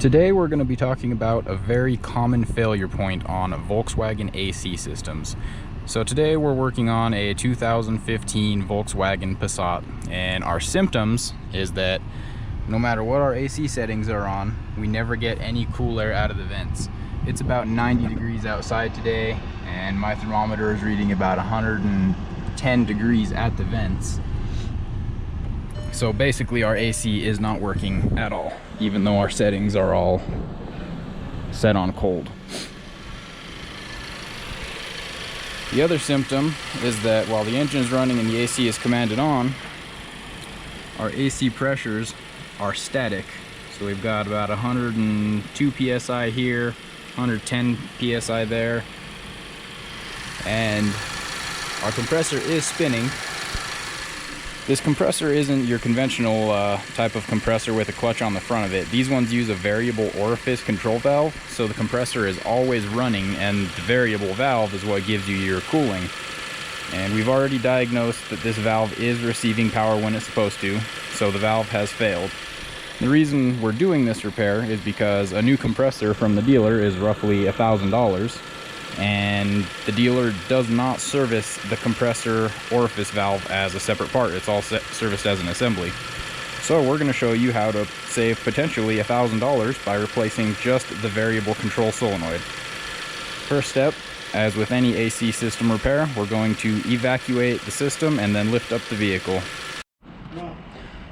Today we're going to be talking about a very common failure point on Volkswagen AC systems. So today we're working on a 2015 Volkswagen Passat, and our symptoms is that no matter what our AC settings are on, we never get any cool air out of the vents. It's about 90 degrees outside today, and my thermometer is reading about 110 degrees at the vents. So basically our AC is not working at all, even though our settings are all set on cold. The other symptom is that while the engine is running and the AC is commanded on, our AC pressures are static. So we've got about 102 psi here, 110 psi there, and our compressor is spinning. This compressor isn't your conventional type of compressor with a clutch on the front of it. These ones use a variable orifice control valve, so the compressor is always running and the variable valve is what gives you your cooling. And we've already diagnosed that this valve is receiving power when it's supposed to, so the valve has failed. The reason we're doing this repair is because a new compressor from the dealer is roughly $1,000. And the dealer does not service the compressor orifice valve as a separate part. It's all serviced as an assembly. So we're going to show you how to save potentially $1,000 by replacing just the variable control solenoid. First step, as with any AC system repair, we're going to evacuate the system and then lift up the vehicle.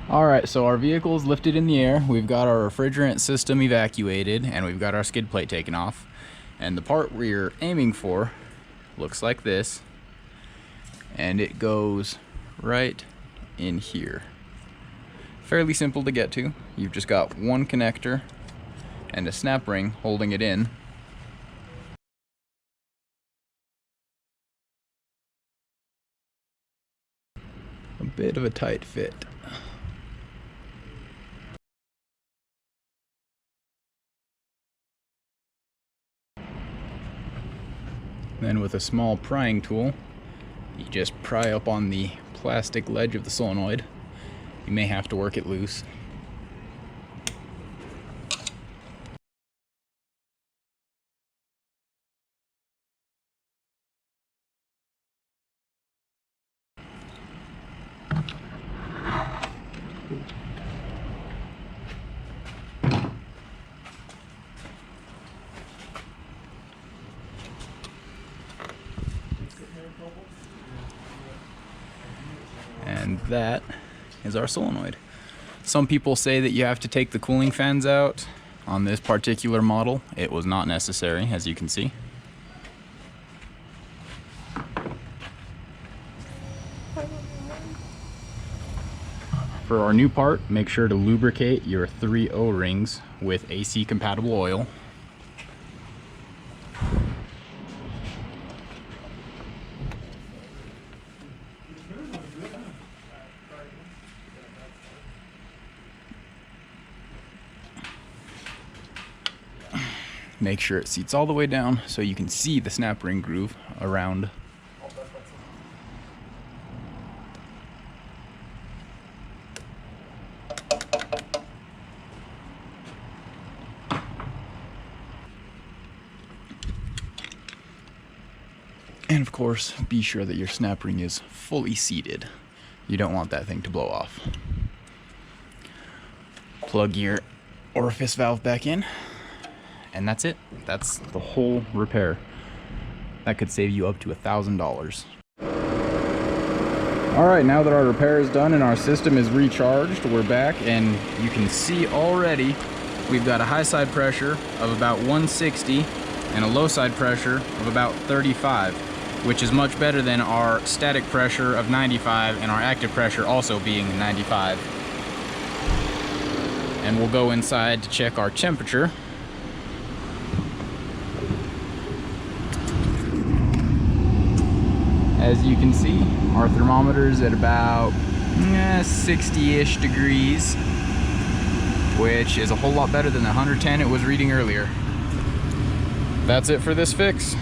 Alright, so our vehicle is lifted in the air, we've got our refrigerant system evacuated, and we've got our skid plate taken off. And the part we're aiming for looks like this, and it goes right in here. Fairly simple to get to. You've just got one connector and a snap ring holding it in. A bit of a tight fit. Then with a small prying tool, you just pry up on the plastic ledge of the solenoid. You may have to work it loose. And that is our solenoid. Some people say that you have to take the cooling fans out. On this particular model, it was not necessary, as you can see. For our new part, make sure to lubricate your 3 O-rings with AC compatible oil. Make sure it seats all the way down so you can see the snap ring groove around. And of course, be sure that your snap ring is fully seated. You don't want that thing to blow off. Plug your orifice valve back in. And that's it. That's the whole repair. That could save you up to $1,000. Alright, now that our repair is done and our system is recharged, we're back, and you can see already we've got a high side pressure of about 160 and a low side pressure of about 35, which is much better than our static pressure of 95 and our active pressure also being 95. And we'll go inside to check our temperature. As you can see, our thermometer is at about 60-ish degrees, which is a whole lot better than the 110 it was reading earlier. That's it for this fix.